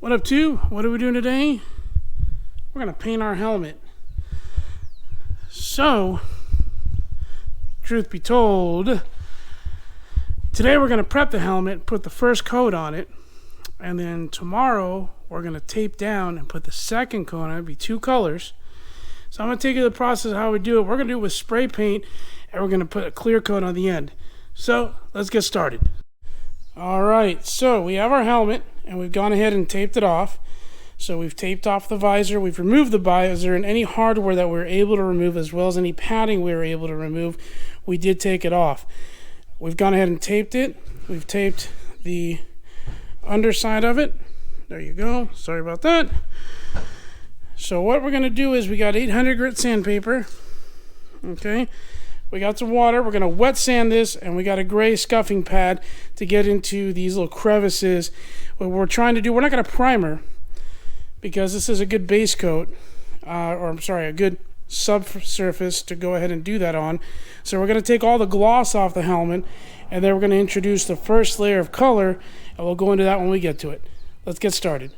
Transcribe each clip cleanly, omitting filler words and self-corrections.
What up, two? What are we doing today? We're gonna paint our helmet. So, truth be told, today we're gonna prep the helmet, put the first coat on it, and then tomorrow we're gonna tape down and put the second coat on it. It'll be two colors. So I'm gonna take you through the process of how we do it. We're gonna do it with spray paint, and we're gonna put a clear coat on the end. So let's get started. All right, so we have our helmet, and we've gone ahead and taped it off. So we've taped off the visor, we've removed the visor, and any hardware that we were able to remove, as well as any padding we were able to remove, we did take it off. We've gone ahead and taped it. We've taped the underside of it. There you go, sorry about that. So what we're gonna do is we got 800 grit sandpaper, okay? We got some water, we're gonna wet sand this, and we got a gray scuffing pad to get into these little crevices. What we're trying to do, we're not gonna primer, because this is a good base coat, a good subsurface to go ahead and do that on. So we're gonna take all the gloss off the helmet, and then we're gonna introduce the first layer of color, and we'll go into that when we get to it. Let's get started.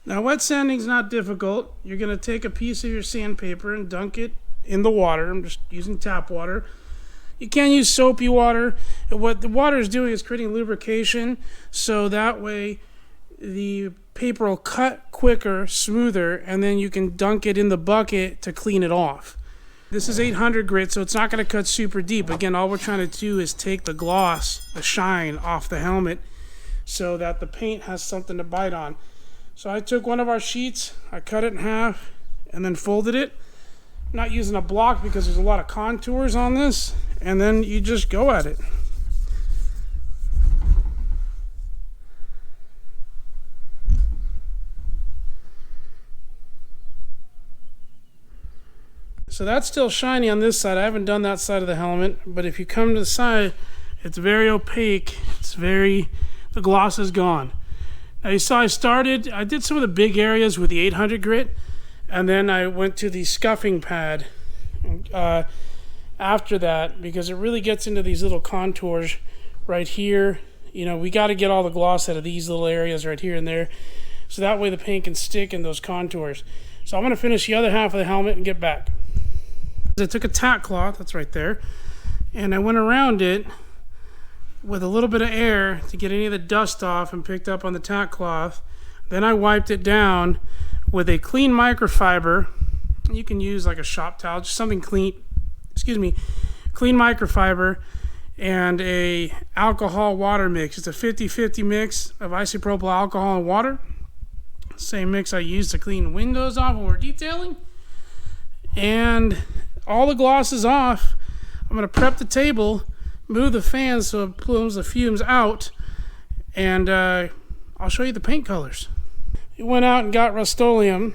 Now, wet sanding is not difficult. You're gonna take a piece of your sandpaper and dunk it in the water. I'm just using tap water. You can use soapy water. And what the water is doing is creating lubrication, so that way the paper will cut quicker, smoother, and then you can dunk it in the bucket to clean it off. This is 800 grit, so it's not going to cut super deep. Again, all we're trying to do is take the gloss, the shine off the helmet, so that the paint has something to bite on. So I took one of our sheets, I cut it in half, and then folded it. I'm not using a block because there's a lot of contours on this, and then you just go at it. So that's still shiny on this side. I haven't done that side of the helmet, but if you come to the side, it's very opaque. The gloss is gone. Now you saw I did some of the big areas with the 800 grit, and then I went to the scuffing pad after that, because it really gets into these little contours right here. You know, we got to get all the gloss out of these little areas right here and there, so that way the paint can stick in those contours. So I'm going to finish the other half of the helmet and get back. I took a tack cloth, that's right there, and I went around it with a little bit of air to get any of the dust off and picked up on the tack cloth. Then I wiped it down with a clean microfiber. You can use like a shop towel, just something clean, clean microfiber, and a alcohol water mix. It's a 50-50 mix of isopropyl alcohol and water. Same mix I use to clean windows off when we're detailing. And all the gloss is off. I'm gonna prep the table, move the fan so it pulls the fumes out, and I'll show you the paint colors. We went out and got Rustoleum.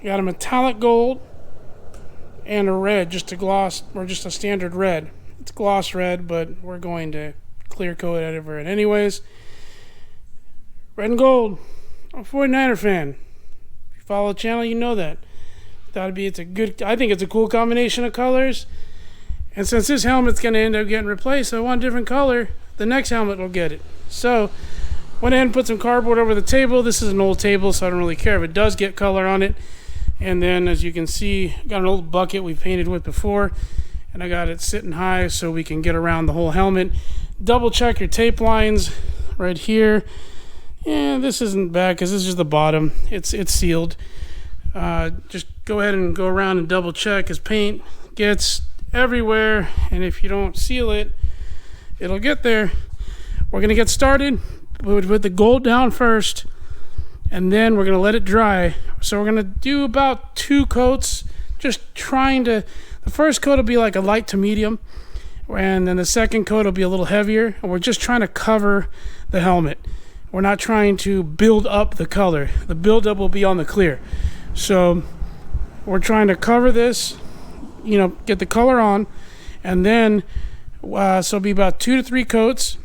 Got a metallic gold and a red, just a gloss, or just a standard red. It's gloss red, but we're going to clear coat it over it anyways. Red and gold. I'm a 49er fan. If you follow the channel, you know that. I think it's a cool combination of colors. And since this helmet's going to end up getting replaced, I want a different color, the next helmet will get it. So, went ahead and put some cardboard over the table. This is an old table, so I don't really care if it does get color on it. And then, as you can see, got an old bucket we painted with before, and I got it sitting high so we can get around the whole helmet. Double check your tape lines right here. And this isn't bad because this is just the bottom. It's sealed. Just go ahead and go around and double check, because paint gets everywhere, and if you don't seal it, it'll get there. We're gonna get started with the gold down first, and then we're gonna let it dry. So we're gonna do about 2 coats, just trying to, the first coat will be like a light to medium, and then the second coat will be a little heavier, and we're just trying to cover the helmet. We're not trying to build up the color. The buildup will be on the clear. So we're trying to cover this, you know, get the color on, and then so it'll be about 2 to 3 coats,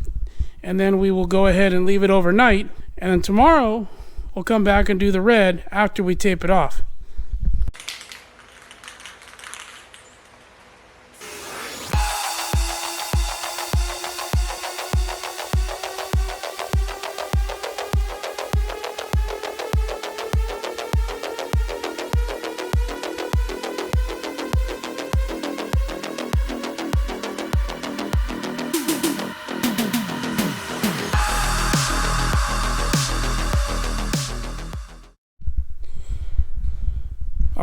and then we will go ahead and leave it overnight, and then tomorrow we'll come back and do the red after we tape it off.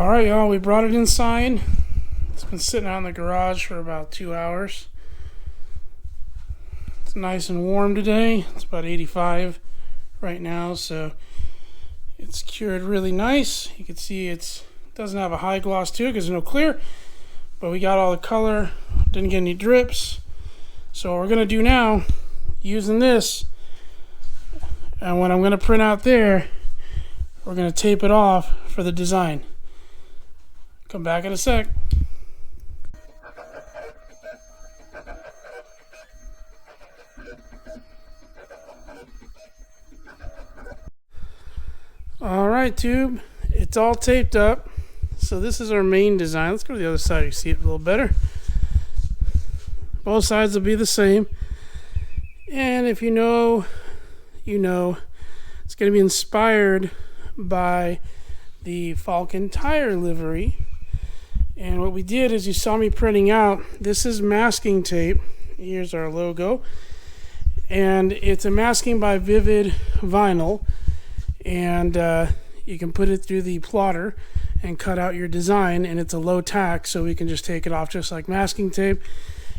All right, y'all, we brought it inside. It's been sitting out in the garage for about 2 hours. It's nice and warm today. It's about 85 right now, so it's cured really nice. You can see it doesn't have a high gloss to it because there's no clear, but we got all the color, didn't get any drips. So what we're gonna do now, using this, and what I'm gonna print out there, we're gonna tape it off for the design. Come back in a sec. All right, tube, it's all taped up. So this is our main design. Let's go to the other side, you see it a little better. Both sides will be the same. And if you know, you know, it's going to be inspired by the Falcon tire livery. And what we did is, you saw me printing out, this is masking tape. Here's our logo. And it's a masking by Vivid Vinyl. And you can put it through the plotter and cut out your design, and it's a low tack, so we can just take it off just like masking tape.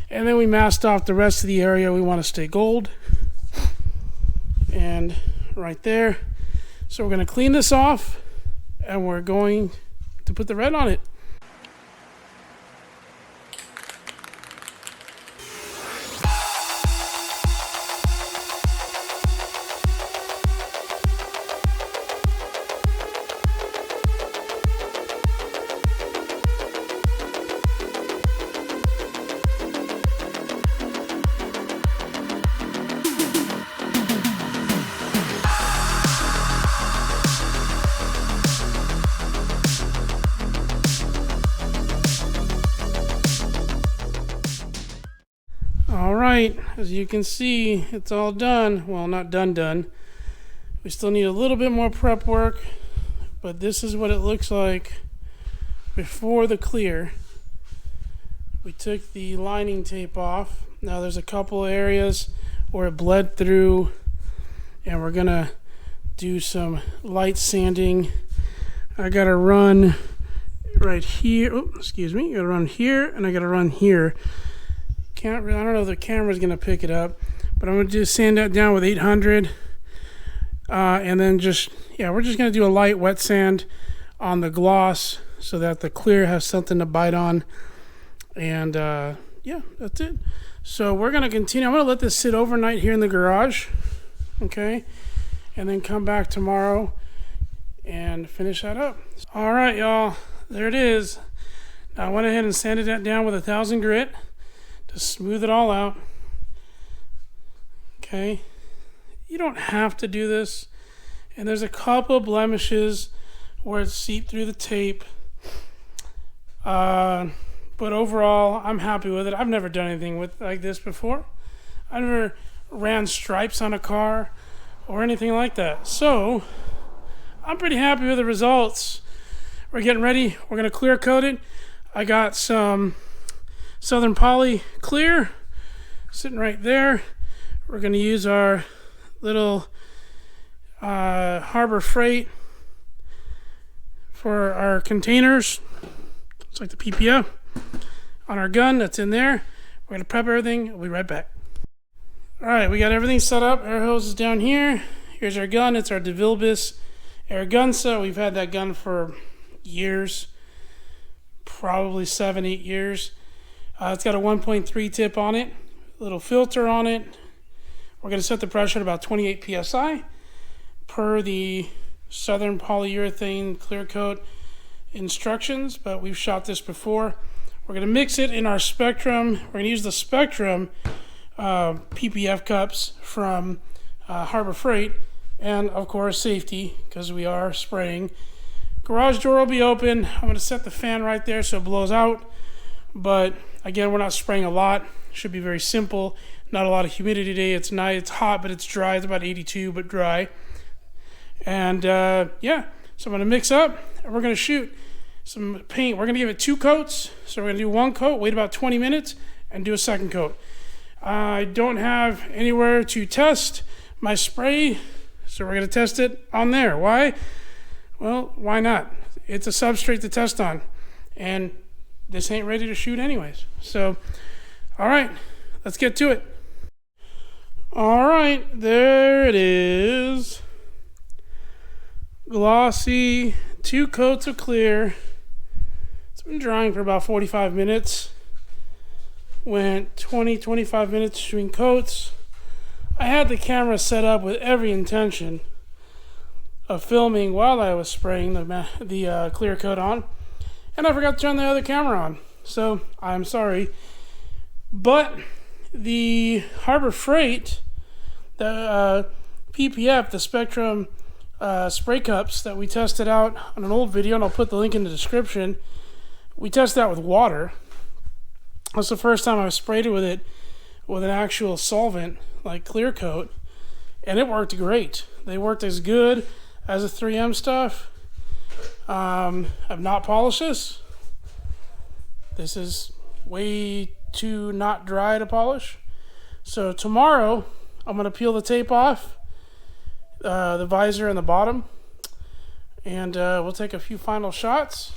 And then we masked off the rest of the area we want to stay gold. And right there. So we're going to clean this off, and we're going to put the red on it. Alright, as you can see, it's all done. Well, not done. We still need a little bit more prep work, but this is what it looks like before the clear. We took the lining tape off. Now there's a couple areas where it bled through, and we're gonna do some light sanding. I gotta run right here. Oh, excuse me. I gotta run here, and I gotta run here. I don't know if the camera's gonna pick it up, but I'm gonna just sand that down with 800, and then we're just gonna do a light wet sand on the gloss so that the clear has something to bite on. And yeah, that's it. So we're gonna continue. I'm gonna let this sit overnight here in the garage, okay, and then come back tomorrow and finish that up. All right, y'all, there it is. Now I went ahead and sanded that down with 1000 grit. Smooth it all out. Okay, you don't have to do this, and there's a couple blemishes where it's seeped through the tape, but overall I'm happy with it. I've never done anything like this before. I never ran stripes on a car or anything like that, so I'm pretty happy with the results. We're getting ready. We're gonna clear coat it. I got some Southern Poly clear sitting right there. We're going to use our little Harbor Freight for our containers. It's like the PPF on our gun that's in there. We're going to prep everything. We'll be right back. All right, we got everything set up. Air hose is down here. Here's our gun. It's our DeVilbiss air gun set. We've had that gun for years, probably 7-8 years. It's got a 1.3 tip on it, a little filter on it. We're going to set the pressure at about 28 psi per the Southern Polyurethane clear coat instructions, but we've shot this before. We're going to mix it in our Spectrum. We're going to use the Spectrum PPF cups from Harbor Freight, and of course safety, because we are spraying. Garage door will be open. I'm going to set the fan right there so it blows out, but again, we're not spraying a lot. Should be very simple. Not a lot of humidity today. It's nice. It's hot, but it's dry. It's about 82, but dry. And yeah, so I'm going to mix up, and we're going to shoot some paint. We're going to give it 2 coats. So we're going to do 1 coat, wait about 20 minutes, and do a 2nd coat. I don't have anywhere to test my spray, so we're going to test it on there. Why? Well, why not? it's a substrate to test on. And this ain't ready to shoot anyways. So, all right, let's get to it. All right, there it is. Glossy, 2 coats of clear. It's been drying for about 45 minutes. Went 20-25 minutes between coats. I had the camera set up with every intention of filming while I was spraying the clear coat on, and I forgot to turn the other camera on, so I'm sorry. But the Harbor Freight, the PPF, the Spectrum spray cups that we tested out on an old video, and I'll put the link in the description, we tested out with water. That's the first time I sprayed it with an actual solvent like clear coat, and it worked great. They worked as good as the 3M stuff. I've not polished this. This is way too not dry to polish. So tomorrow I'm gonna peel the tape off, the visor and the bottom, and we'll take a few final shots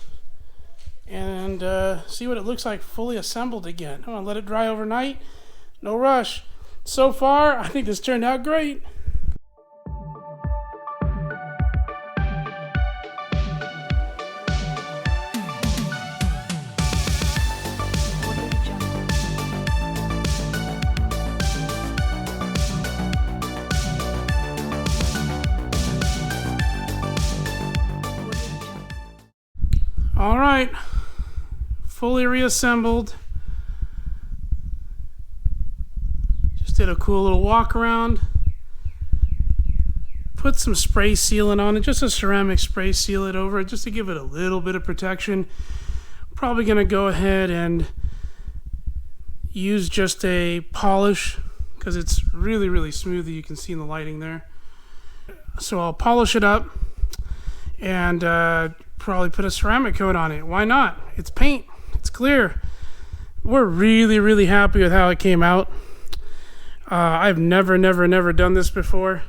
and see what it looks like fully assembled again. I'm gonna let it dry overnight. No rush. So far, I think this turned out great. All right, fully reassembled. Just did a cool little walk around. Put some spray sealant on it, just a ceramic spray sealant over it, just to give it a little bit of protection. Probably gonna go ahead and use just a polish because it's really, really smooth. You can see in the lighting there. So I'll polish it up and probably put a ceramic coat on it. Why not? It's paint. It's clear. We're really, really happy with how it came out. I've never done this before,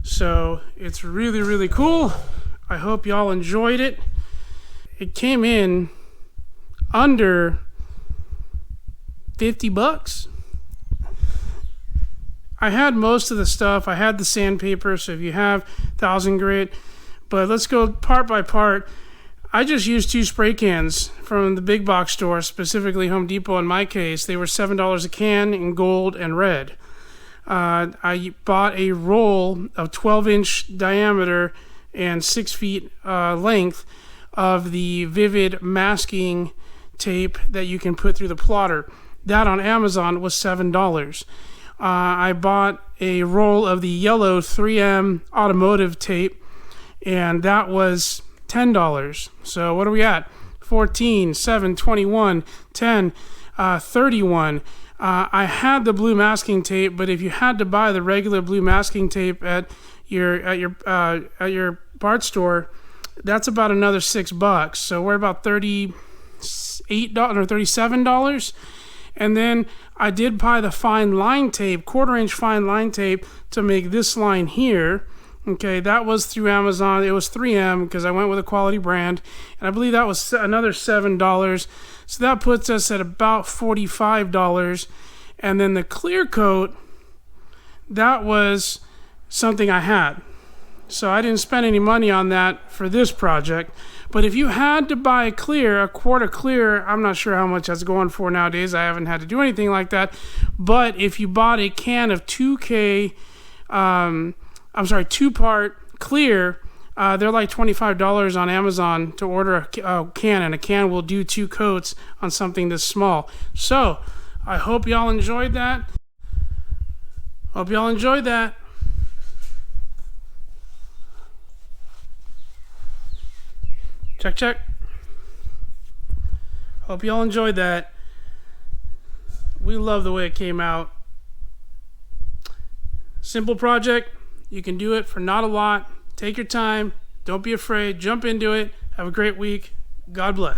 so it's really, really cool. I hope y'all enjoyed it. It came in under 50 bucks. I had most of the stuff. I had the sandpaper, so if you have 1000 grit, but let's go part by part. I just used 2 spray cans from the big box store, specifically Home Depot in my case. They were $7 a can in gold and red. I bought a roll of 12-inch diameter and 6 feet length of the Vivid masking tape that you can put through the plotter. That on Amazon was $7. I bought a roll of the yellow 3M automotive tape, and that was $10. So what are we at? 14, 7, 21, 10, 31. I had the blue masking tape, but if you had to buy the regular blue masking tape at your part store, that's about another $6. So we're about $38 or $37. And then I did buy the fine line tape, 1/4-inch fine line tape to make this line here. Okay, that was through Amazon. It was 3M because I went with a quality brand. And I believe that was another $7. So that puts us at about $45. And then the clear coat, that was something I had. So I didn't spend any money on that for this project. But if you had to buy a quart of clear, I'm not sure how much that's going for nowadays. I haven't had to do anything like that. But if you bought a can of 2-part clear, they're like $25 on Amazon to order a can, and a can will do 2 coats on something this small. So I hope y'all enjoyed that. Check. Hope y'all enjoyed that. We love the way it came out. Simple project. You can do it for not a lot. Take your time. Don't be afraid. Jump into it. Have a great week. God bless.